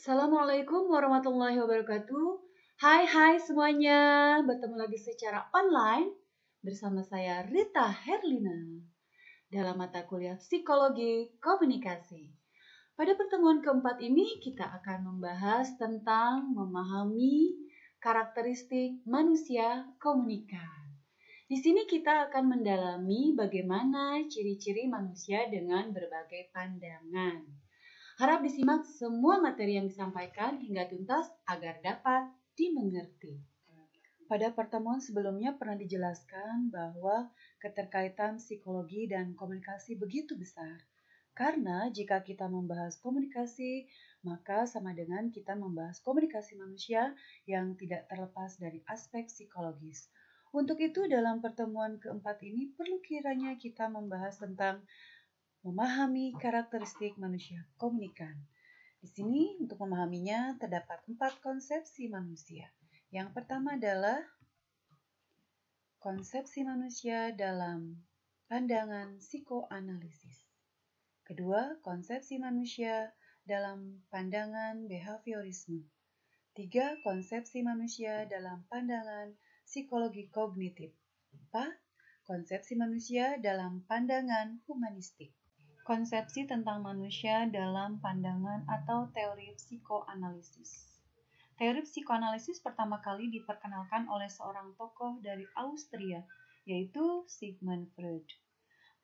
Assalamualaikum warahmatullahi wabarakatuh. Hai semuanya, bertemu lagi secara online bersama saya Rita Herlina dalam mata kuliah Psikologi Komunikasi. Pada pertemuan keempat ini kita akan membahas tentang memahami karakteristik manusia komunikan. Di sini kita akan mendalami bagaimana ciri-ciri manusia dengan berbagai pandangan. Harap disimak semua materi yang disampaikan hingga tuntas agar dapat dimengerti. Pada pertemuan sebelumnya pernah dijelaskan bahwa keterkaitan psikologi dan komunikasi begitu besar. Karena jika kita membahas komunikasi, maka sama dengan kita membahas komunikasi manusia yang tidak terlepas dari aspek psikologis. Untuk itu dalam pertemuan keempat ini perlu kiranya kita membahas tentang memahami karakteristik manusia komunikan. Di sini untuk memahaminya terdapat 4 konsepsi manusia. Yang pertama adalah konsepsi manusia dalam pandangan psikoanalisis. Kedua, konsepsi manusia dalam pandangan behaviorisme. 3, konsepsi manusia dalam pandangan psikologi kognitif. 4, konsepsi manusia dalam pandangan humanistik. Konsepsi tentang manusia dalam pandangan atau teori psikoanalisis. Teori psikoanalisis pertama kali diperkenalkan oleh seorang tokoh dari Austria, yaitu Sigmund Freud.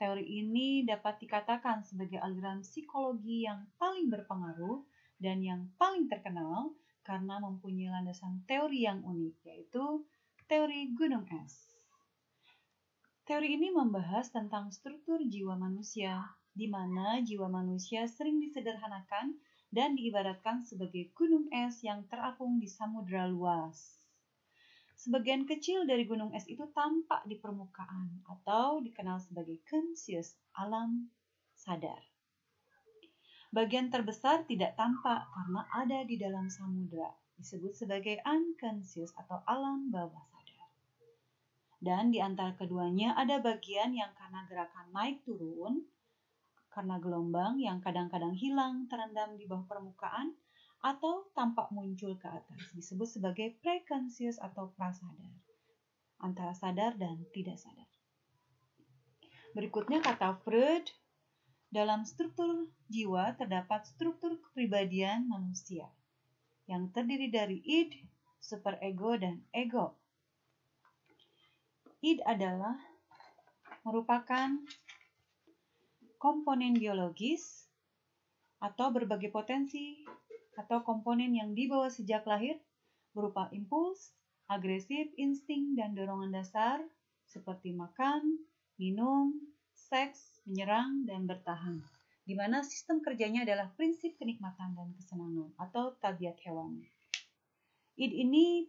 Teori ini dapat dikatakan sebagai aliran psikologi yang paling berpengaruh dan yang paling terkenal karena mempunyai landasan teori yang unik, yaitu teori gunung es. Teori ini membahas tentang struktur jiwa manusia, di mana jiwa manusia sering disederhanakan dan diibaratkan sebagai gunung es yang terapung di samudera luas. Sebagian kecil dari gunung es itu tampak di permukaan atau dikenal sebagai conscious, alam sadar. Bagian terbesar tidak tampak karena ada di dalam samudera, disebut sebagai unconscious atau alam bawah sadar. Dan di antara keduanya ada bagian yang karena gerakan naik turun, karena gelombang yang kadang-kadang hilang terendam di bawah permukaan atau tampak muncul ke atas, disebut sebagai preconscious atau prasadar, antara sadar dan tidak sadar. Berikutnya kata Freud, dalam struktur jiwa terdapat struktur kepribadian manusia yang terdiri dari id, superego, dan ego. Id adalah merupakan komponen biologis atau berbagai potensi atau komponen yang dibawa sejak lahir berupa impuls, agresif, insting, dan dorongan dasar seperti makan, minum, seks, menyerang, dan bertahan, di mana sistem kerjanya adalah prinsip kenikmatan dan kesenangan atau tabiat hewani. Id ini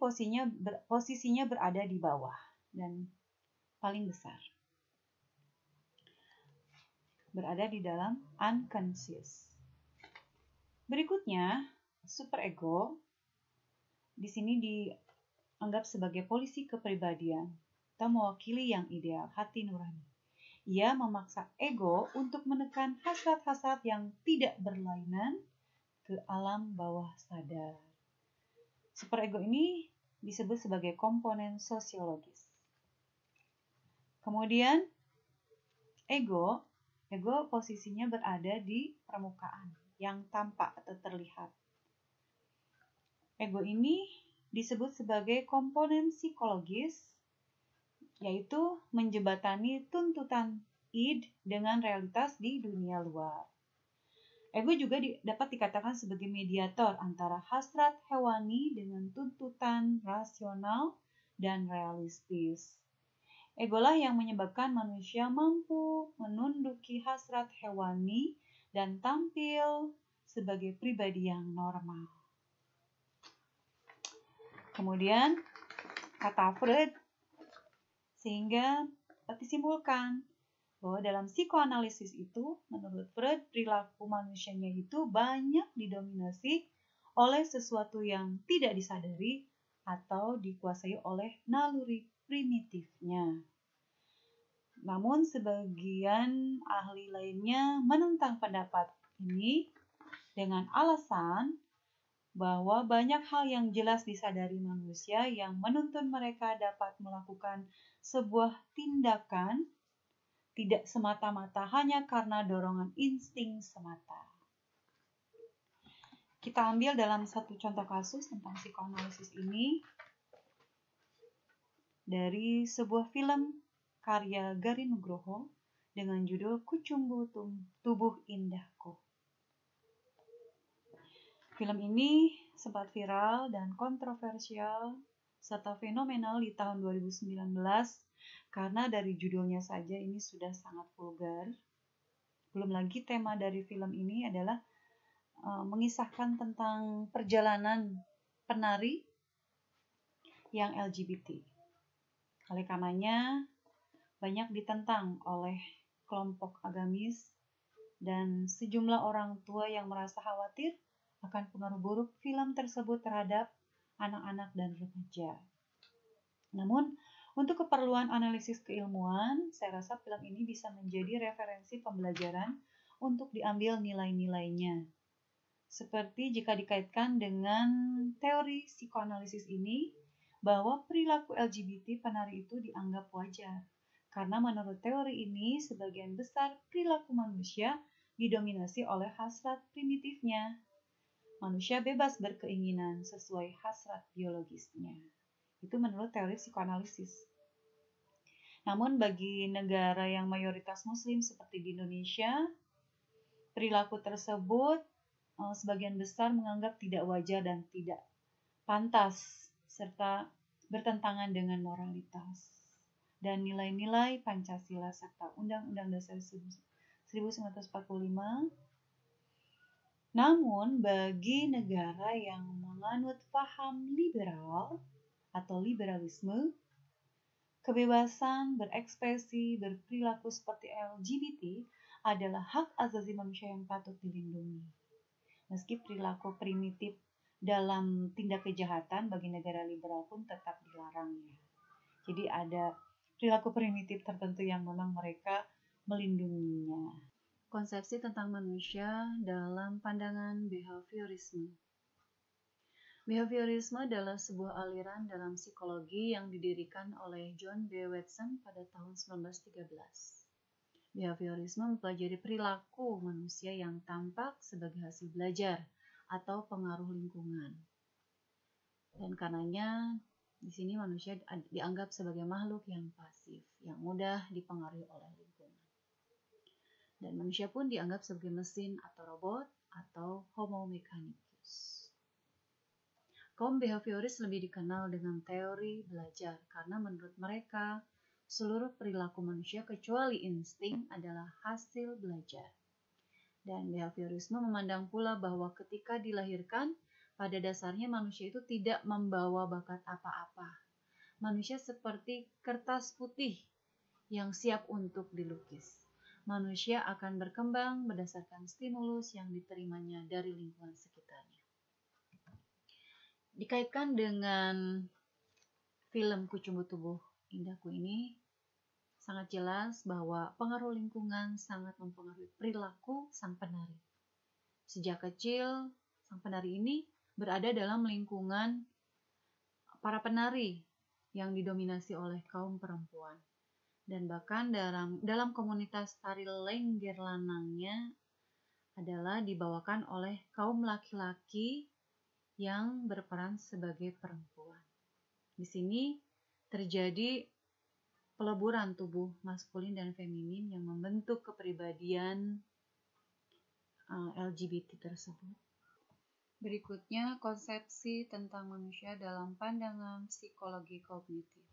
posisinya berada di bawah dan paling besar, berada di dalam unconscious. Berikutnya, superego di sini dianggap sebagai polisi kepribadian atau mewakili yang ideal, hati nurani. Ia memaksa ego untuk menekan hasrat-hasrat yang tidak berlainan ke alam bawah sadar. Superego ini disebut sebagai komponen sosiologis. Kemudian ego posisinya berada di permukaan yang tampak atau terlihat. Ego ini disebut sebagai komponen psikologis, yaitu menjembatani tuntutan id dengan realitas di dunia luar. Ego juga dapat dikatakan sebagai mediator antara hasrat hewani dengan tuntutan rasional dan realistis. Egolah yang menyebabkan manusia mampu menunduki hasrat hewani dan tampil sebagai pribadi yang normal. Kemudian, kata Freud, sehingga dapat disimpulkan bahwa dalam psikoanalisis itu, menurut Freud, perilaku manusianya itu banyak didominasi oleh sesuatu yang tidak disadari atau dikuasai oleh naluri primitifnya. Namun sebagian ahli lainnya menentang pendapat ini dengan alasan bahwa banyak hal yang jelas disadari manusia yang menuntun mereka dapat melakukan sebuah tindakan tidak semata-mata hanya karena dorongan insting semata. Kita ambil dalam satu contoh kasus tentang psikoanalisis ini dari sebuah film karya Garin Nugroho dengan judul Kucumbu Tubuh Indahku. Film ini sempat viral dan kontroversial serta fenomenal di tahun 2019 karena dari judulnya saja ini sudah sangat vulgar. Belum lagi tema dari film ini adalah mengisahkan tentang perjalanan penari yang LGBT. Oleh karenanya banyak ditentang oleh kelompok agamis dan sejumlah orang tua yang merasa khawatir akan pengaruh buruk film tersebut terhadap anak-anak dan remaja. Namun, untuk keperluan analisis keilmuan, saya rasa film ini bisa menjadi referensi pembelajaran untuk diambil nilai-nilainya. Seperti jika dikaitkan dengan teori psikoanalisis ini, bahwa perilaku LGBT penari itu dianggap wajar. Karena menurut teori ini, sebagian besar perilaku manusia didominasi oleh hasrat primitifnya. Manusia bebas berkeinginan sesuai hasrat biologisnya. Itu menurut teori psikoanalisis. Namun bagi negara yang mayoritas muslim seperti di Indonesia, perilaku tersebut sebagian besar menganggap tidak wajar dan tidak pantas, serta bertentangan dengan moralitas dan nilai-nilai Pancasila serta Undang-Undang Dasar 1945. Namun bagi negara yang menganut paham liberal atau liberalisme, kebebasan berekspresi, berperilaku seperti LGBT adalah hak asasi manusia yang patut dilindungi. Meski perilaku primitif dalam tindak kejahatan bagi negara liberal pun tetap dilarang ya. Jadi ada perilaku primitif tertentu yang memang mereka melindunginya. Konsepsi tentang manusia dalam pandangan behaviorisme. Behaviorisme adalah sebuah aliran dalam psikologi yang didirikan oleh John B. Watson pada tahun 1913. Behaviorisme mempelajari perilaku manusia yang tampak sebagai hasil belajar atau pengaruh lingkungan. Dan karenanya di sini manusia dianggap sebagai makhluk yang pasif, yang mudah dipengaruhi oleh lingkungan. Dan manusia pun dianggap sebagai mesin atau robot atau homo mechanicus. Kaum behavioris lebih dikenal dengan teori belajar karena menurut mereka seluruh perilaku manusia kecuali insting adalah hasil belajar. Dan behaviorisme memandang pula bahwa ketika dilahirkan, pada dasarnya manusia itu tidak membawa bakat apa-apa. Manusia seperti kertas putih yang siap untuk dilukis. Manusia akan berkembang berdasarkan stimulus yang diterimanya dari lingkungan sekitarnya. Dikaitkan dengan film Kucumbu Tubuh Indahku ini, sangat jelas bahwa pengaruh lingkungan sangat mempengaruhi perilaku sang penari. Sejak kecil, sang penari ini berada dalam lingkungan para penari yang didominasi oleh kaum perempuan. Dan bahkan dalam komunitas tari lengger lanangnya adalah dibawakan oleh kaum laki-laki yang berperan sebagai perempuan. Di sini terjadi peleburan tubuh maskulin dan feminin yang membentuk kepribadian LGBT tersebut. Berikutnya, konsepsi tentang manusia dalam pandangan psikologi kognitif.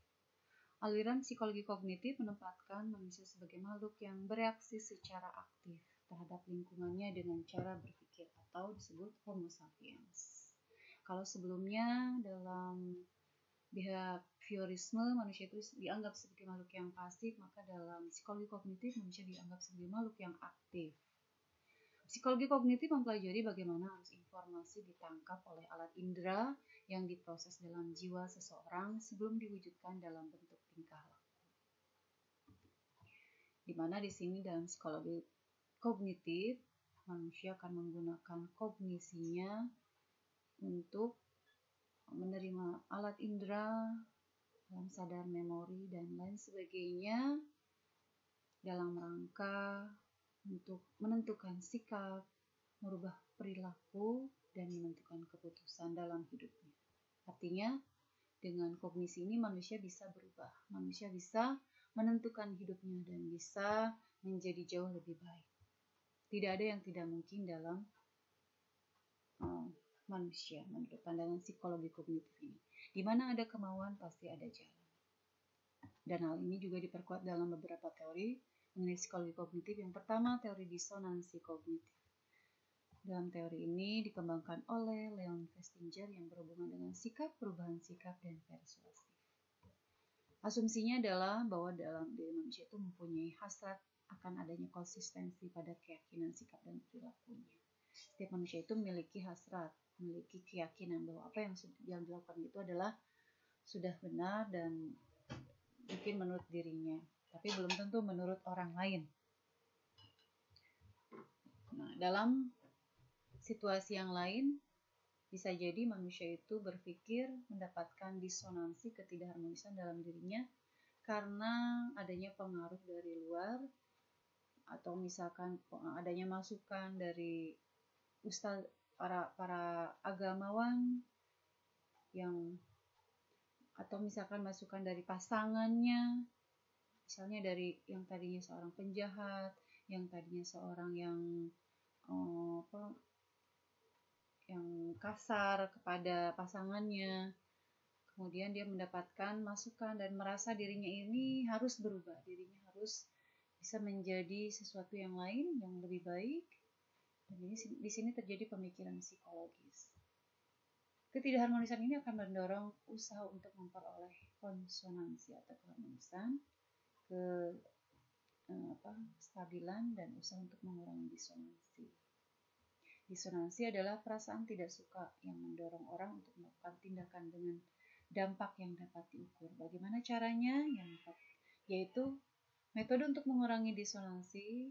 Aliran psikologi kognitif menempatkan manusia sebagai makhluk yang bereaksi secara aktif terhadap lingkungannya dengan cara berpikir atau disebut homo sapiens. Kalau sebelumnya dalam behaviorisme manusia itu dianggap sebagai makhluk yang pasif, maka dalam psikologi kognitif manusia dianggap sebagai makhluk yang aktif. Psikologi kognitif mempelajari bagaimana arus informasi ditangkap oleh alat indera yang diproses dalam jiwa seseorang sebelum diwujudkan dalam bentuk tingkah laku. Di mana di sini dalam psikologi kognitif manusia akan menggunakan kognisinya untuk menerima alat indera, alam sadar, memori, dan lain sebagainya dalam rangka untuk menentukan sikap, merubah perilaku, dan menentukan keputusan dalam hidupnya. Artinya, dengan kognisi ini manusia bisa berubah, manusia bisa menentukan hidupnya dan bisa menjadi jauh lebih baik. Tidak ada yang tidak mungkin dalam manusia menurut pandangan psikologi kognitif ini. Di mana ada kemauan pasti ada jalan. Dan hal ini juga diperkuat dalam beberapa teori mengenai psikologi kognitif. Yang pertama, teori disonansi kognitif. Dalam teori ini dikembangkan oleh Leon Festinger yang berhubungan dengan sikap, perubahan sikap, dan persuasif. Asumsinya adalah bahwa dalam diri manusia itu mempunyai hasrat akan adanya konsistensi pada keyakinan, sikap, dan perilakunya. Setiap manusia itu memiliki hasrat, memiliki keyakinan bahwa apa yang dilakukan itu adalah sudah benar dan mungkin menurut dirinya, tapi belum tentu menurut orang lain. Nah, dalam situasi yang lain, bisa jadi manusia itu berpikir mendapatkan disonansi, ketidakharmonisan dalam dirinya karena adanya pengaruh dari luar, atau misalkan adanya masukan dari ustaz, para agamawan yang, atau misalkan masukan dari pasangannya, misalnya dari yang tadinya seorang penjahat, yang tadinya seorang yang kasar kepada pasangannya, kemudian dia mendapatkan masukan dan merasa dirinya ini harus berubah, dirinya harus bisa menjadi sesuatu yang lain, yang lebih baik. Dan di sini terjadi pemikiran psikologis. Ketidakharmonisan ini akan mendorong usaha untuk memperoleh konsonansi atau keharmonisan, stabilan, dan usaha untuk mengurangi disonansi. Disonansi adalah perasaan tidak suka yang mendorong orang untuk melakukan tindakan dengan dampak yang dapat diukur. Bagaimana caranya? Yaitu metode untuk mengurangi disonansi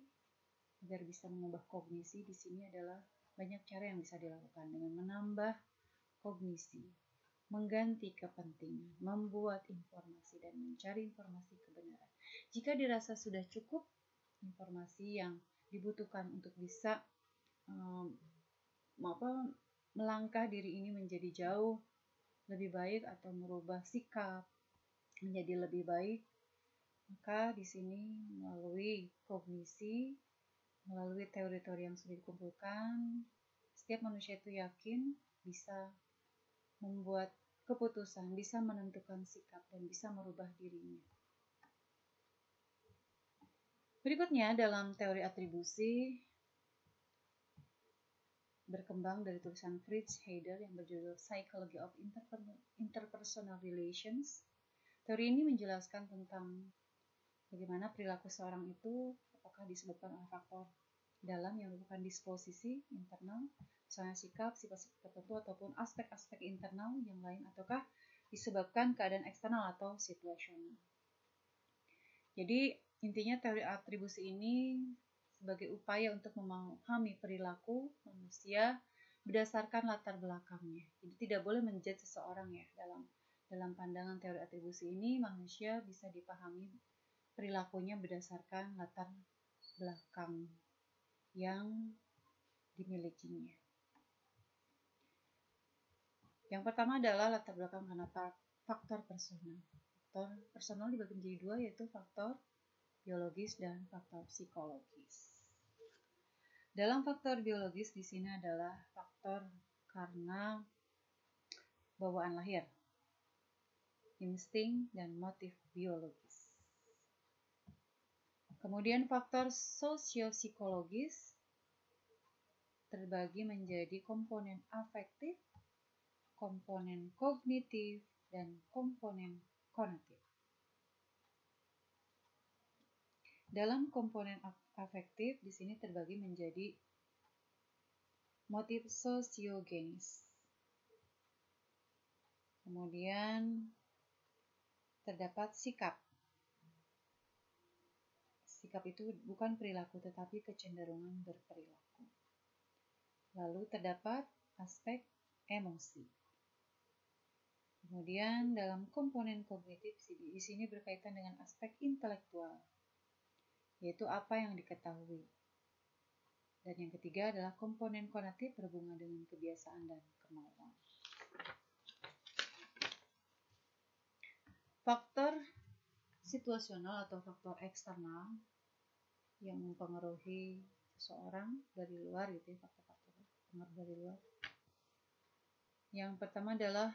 agar bisa mengubah kognisi di sini adalah banyak cara yang bisa dilakukan dengan menambah kognisi, mengganti kepentingan, membuat informasi, dan mencari informasi kebenaran. Jika dirasa sudah cukup informasi yang dibutuhkan untuk bisa melangkah diri ini menjadi jauh lebih baik atau merubah sikap menjadi lebih baik, maka di sini melalui kognisi, melalui teori-teori yang sudah dikumpulkan, setiap manusia itu yakin bisa membuat keputusan, bisa menentukan sikap, dan bisa merubah dirinya. Berikutnya dalam teori atribusi berkembang dari tulisan Fritz Heider yang berjudul Psychology of Interpersonal Relations. Teori ini menjelaskan tentang bagaimana perilaku seorang itu apakah disebabkan oleh faktor dalam yang merupakan disposisi internal, misalnya sikap, sifat-sifat tertentu, ataupun aspek-aspek internal yang lain, ataukah disebabkan keadaan eksternal atau situasional. Jadi intinya teori atribusi ini sebagai upaya untuk memahami perilaku manusia berdasarkan latar belakangnya. Jadi tidak boleh menjudge seseorang ya. Dalam pandangan teori atribusi ini, manusia bisa dipahami perilakunya berdasarkan latar belakang yang dimilikinya. Yang pertama adalah latar belakang karena faktor personal. Faktor personal dibagi menjadi dua, yaitu faktor biologis dan faktor psikologis. Dalam faktor biologis di sini adalah faktor karena bawaan lahir, insting, dan motif biologis. Kemudian faktor sosiopsikologis terbagi menjadi komponen afektif, komponen kognitif, dan komponen konatif. Dalam komponen afektif di sini terbagi menjadi motif sosiogenis. Kemudian terdapat sikap. Sikap itu bukan perilaku tetapi kecenderungan berperilaku. Lalu terdapat aspek emosi. Kemudian dalam komponen kognitif di sini berkaitan dengan aspek intelektual, yaitu apa yang diketahui. Dan yang ketiga adalah komponen konatif berhubungan dengan kebiasaan dan kemauan. Faktor situasional atau faktor eksternal yang mempengaruhi seseorang dari luar gitu ya, faktor-faktor pengaruh dari luar. Yang pertama adalah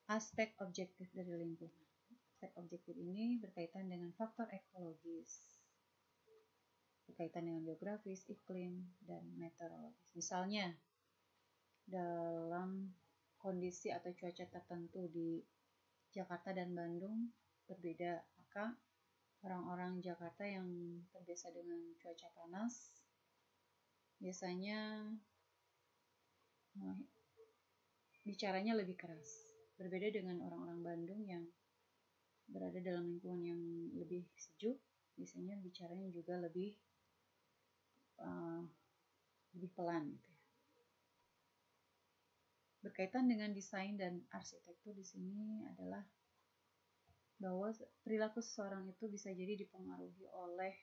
aspek objektif dari lingkungan. Aspek objektif ini berkaitan dengan faktor ekologis, berkaitan dengan geografis, iklim, dan meteorologis. Misalnya, dalam kondisi atau cuaca tertentu di Jakarta dan Bandung berbeda, maka orang-orang Jakarta yang terbiasa dengan cuaca panas biasanya bicaranya lebih keras. Berbeda dengan orang-orang Bandung yang berada dalam lingkungan yang lebih sejuk, biasanya bicaranya juga lebih pelan gitu ya. Berkaitan dengan desain dan arsitektur di sini adalah bahwa perilaku seseorang itu bisa jadi dipengaruhi oleh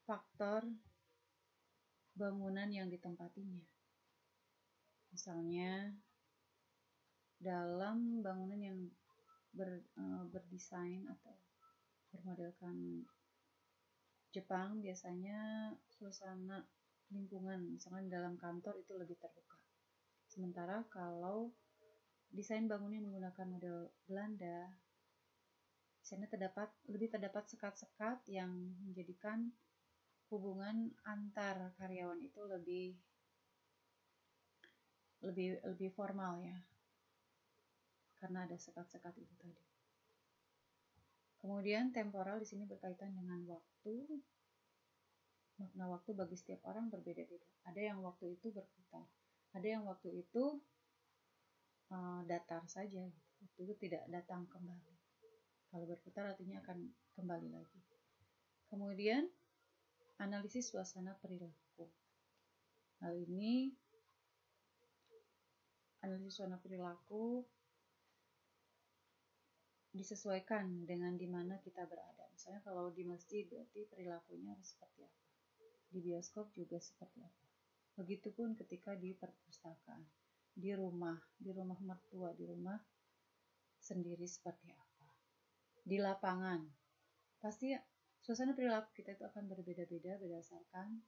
faktor bangunan yang ditempatinya. Misalnya dalam bangunan yang berdesain atau bermodelkan Jepang, biasanya suasana lingkungan, misalkan dalam kantor itu lebih terbuka. Sementara kalau desain bangunan menggunakan model Belanda, di sana lebih terdapat sekat-sekat yang menjadikan hubungan antar karyawan itu lebih formal ya, karena ada sekat-sekat itu tadi. Kemudian temporal di sini berkaitan dengan waktu. Makna waktu bagi setiap orang berbeda-beda. Ada yang waktu itu berputar, ada yang waktu itu datar saja, waktu itu tidak datang kembali. Kalau berputar artinya akan kembali lagi. Kemudian analisis suasana perilaku. Hal ini analisis suasana perilaku disesuaikan dengan di mana kita berada. Misalnya kalau di masjid berarti perilakunya harus seperti apa. Di bioskop juga seperti apa. Begitupun ketika di perpustakaan, di rumah mertua, di rumah sendiri seperti apa. Di lapangan, pasti suasana perilaku kita itu akan berbeda-beda berdasarkan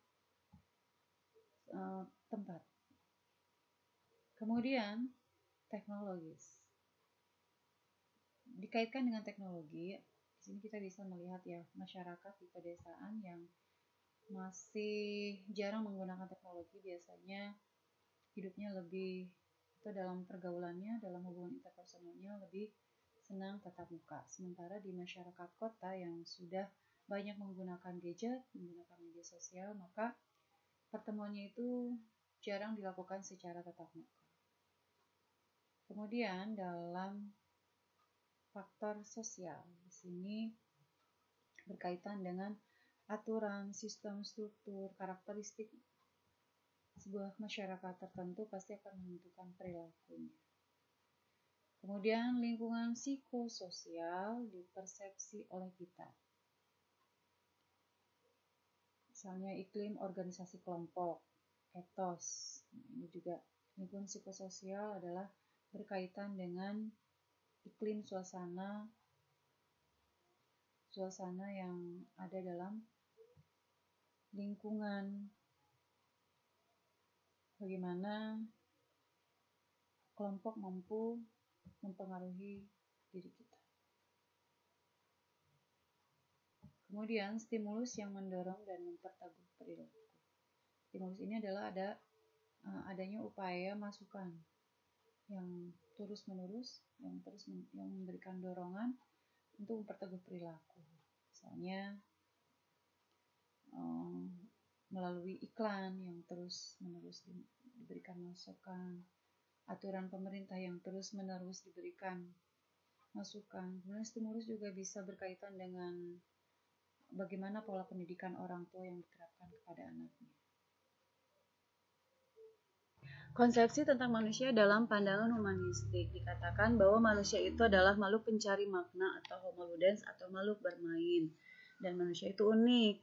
tempat. Kemudian teknologis. Dikaitkan dengan teknologi, di sini kita bisa melihat ya masyarakat di pedesaan yang masih jarang menggunakan teknologi, biasanya hidupnya lebih atau dalam pergaulannya, dalam hubungan interpersonalnya lebih senang tatap muka. Sementara di masyarakat kota yang sudah banyak menggunakan gadget, menggunakan media sosial, maka pertemuannya itu jarang dilakukan secara tatap muka. Kemudian dalam faktor sosial, di sini berkaitan dengan aturan, sistem, struktur, karakteristik sebuah masyarakat tertentu pasti akan menentukan perilakunya. Kemudian lingkungan psikososial dipersepsi oleh kita. Misalnya iklim organisasi kelompok, etos. Ini juga lingkungan psikososial adalah berkaitan dengan iklim suasana yang ada dalam lingkungan. Bagaimana kelompok mampu mempengaruhi diri kita. Kemudian stimulus yang mendorong dan memperteguh perilaku. Stimulus ini adalah adanya upaya masukan yang terus-menerus, yang memberikan dorongan untuk memperteguh perilaku. Misalnya melalui iklan yang terus-menerus diberikan masukan, aturan pemerintah yang terus-menerus diberikan masukan. Kemudian stimulus juga bisa berkaitan dengan bagaimana pola pendidikan orang tua yang diterapkan kepada anaknya. Konsepsi tentang manusia dalam pandangan humanistik dikatakan bahwa manusia itu adalah makhluk pencari makna atau homo ludens atau makhluk bermain, dan manusia itu unik.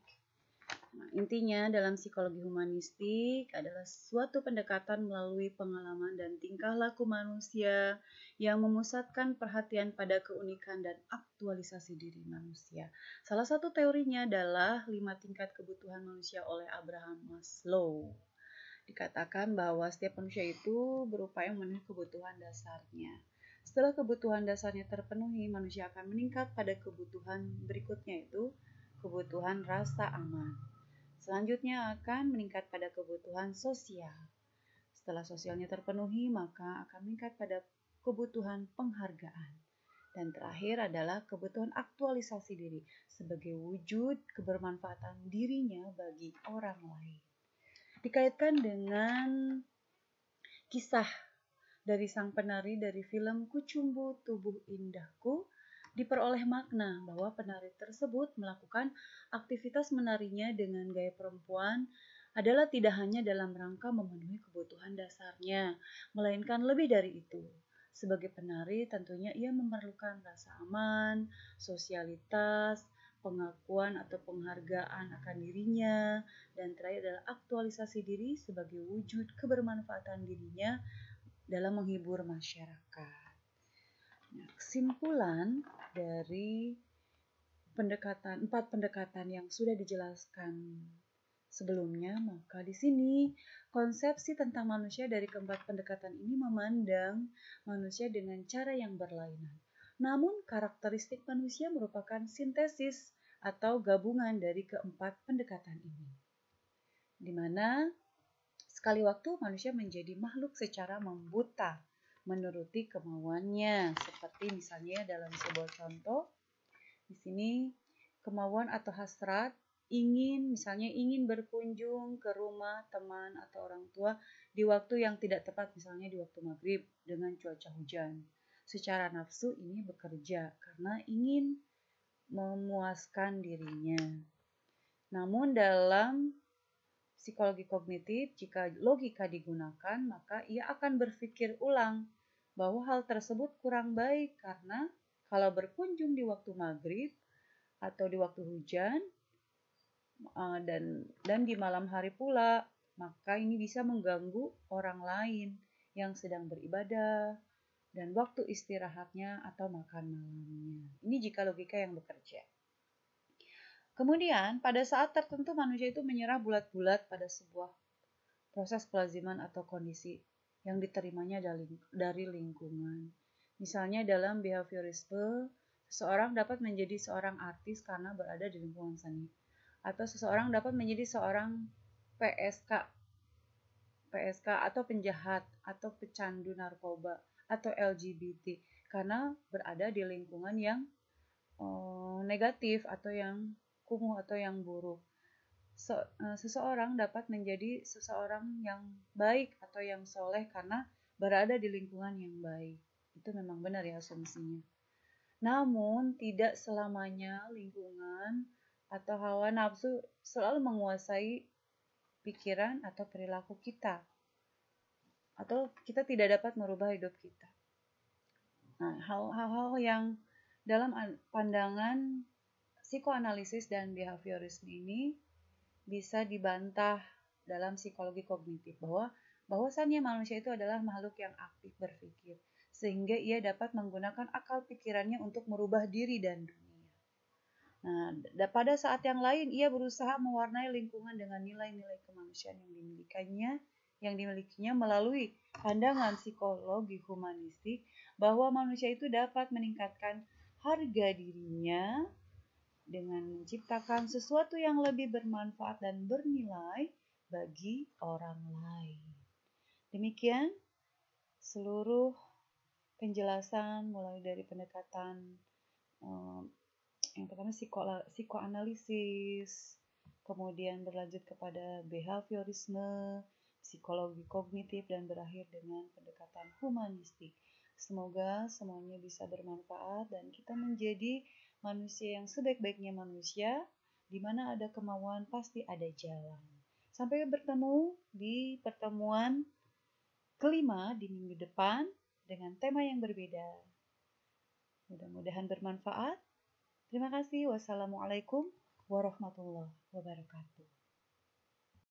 Nah, intinya dalam psikologi humanistik adalah suatu pendekatan melalui pengalaman dan tingkah laku manusia yang memusatkan perhatian pada keunikan dan aktualisasi diri manusia. Salah satu teorinya adalah 5 tingkat kebutuhan manusia oleh Abraham Maslow. Dikatakan bahwa setiap manusia itu berupaya memenuhi kebutuhan dasarnya. Setelah kebutuhan dasarnya terpenuhi, manusia akan meningkat pada kebutuhan berikutnya, yaitu kebutuhan rasa aman. Selanjutnya akan meningkat pada kebutuhan sosial. Setelah sosialnya terpenuhi, maka akan meningkat pada kebutuhan penghargaan. Dan terakhir adalah kebutuhan aktualisasi diri sebagai wujud kebermanfaatan dirinya bagi orang lain. Dikaitkan dengan kisah dari sang penari dari film Kucumbu Tubuh Indahku, diperoleh makna bahwa penari tersebut melakukan aktivitas menarinya dengan gaya perempuan adalah tidak hanya dalam rangka memenuhi kebutuhan dasarnya, melainkan lebih dari itu. Sebagai penari tentunya ia memerlukan rasa aman, sosialitas, pengakuan atau penghargaan akan dirinya, dan terakhir adalah aktualisasi diri sebagai wujud kebermanfaatan dirinya dalam menghibur masyarakat. Nah, kesimpulan dari empat pendekatan yang sudah dijelaskan sebelumnya, maka di sini konsepsi tentang manusia dari keempat pendekatan ini memandang manusia dengan cara yang berlainan. Namun karakteristik manusia merupakan sintesis atau gabungan dari keempat pendekatan ini, di mana sekali waktu manusia menjadi makhluk secara membuta, menuruti kemauannya, seperti misalnya dalam sebuah contoh, di sini kemauan atau hasrat misalnya ingin berkunjung ke rumah teman atau orang tua di waktu yang tidak tepat, misalnya di waktu maghrib dengan cuaca hujan. Secara nafsu ini bekerja karena ingin memuaskan dirinya. Namun dalam psikologi kognitif, jika logika digunakan, maka ia akan berpikir ulang bahwa hal tersebut kurang baik karena kalau berkunjung di waktu maghrib atau di waktu hujan dan di malam hari pula, maka ini bisa mengganggu orang lain yang sedang beribadah dan waktu istirahatnya atau makan malamnya. Ini jika logika yang bekerja. Kemudian pada saat tertentu manusia itu menyerah bulat-bulat pada sebuah proses pelaziman atau kondisi yang diterimanya dari lingkungan. Misalnya dalam behaviorisme, seseorang dapat menjadi seorang artis karena berada di lingkungan seni. Atau seseorang dapat menjadi seorang PSK atau penjahat atau pecandu narkoba atau LGBT karena berada di lingkungan yang negatif atau yang kumuh atau yang buruk. Seseorang dapat menjadi seseorang yang baik atau yang soleh karena berada di lingkungan yang baik. Itu memang benar ya asumsinya. Namun tidak selamanya lingkungan atau hawa nafsu selalu menguasai pikiran atau perilaku kita. Atau kita tidak dapat merubah hidup kita. Nah, hal-hal yang dalam pandangan psikoanalisis dan behaviorisme ini bisa dibantah dalam psikologi kognitif bahwasannya manusia itu adalah makhluk yang aktif berpikir, sehingga ia dapat menggunakan akal pikirannya untuk merubah diri dan dunia. Nah, pada saat yang lain ia berusaha mewarnai lingkungan dengan nilai-nilai kemanusiaan yang dimilikinya melalui pandangan psikologi humanistik bahwa manusia itu dapat meningkatkan harga dirinya dengan menciptakan sesuatu yang lebih bermanfaat dan bernilai bagi orang lain. Demikian seluruh penjelasan mulai dari pendekatan yang pertama psikoanalisis, kemudian berlanjut kepada behaviorisme, psikologi kognitif, dan berakhir dengan pendekatan humanistik. Semoga semuanya bisa bermanfaat dan kita menjadi manusia yang sebaik-baiknya manusia, di mana ada kemauan pasti ada jalan. Sampai bertemu di pertemuan kelima di minggu depan dengan tema yang berbeda. Mudah-mudahan bermanfaat. Terima kasih. Wassalamualaikum warahmatullahi wabarakatuh.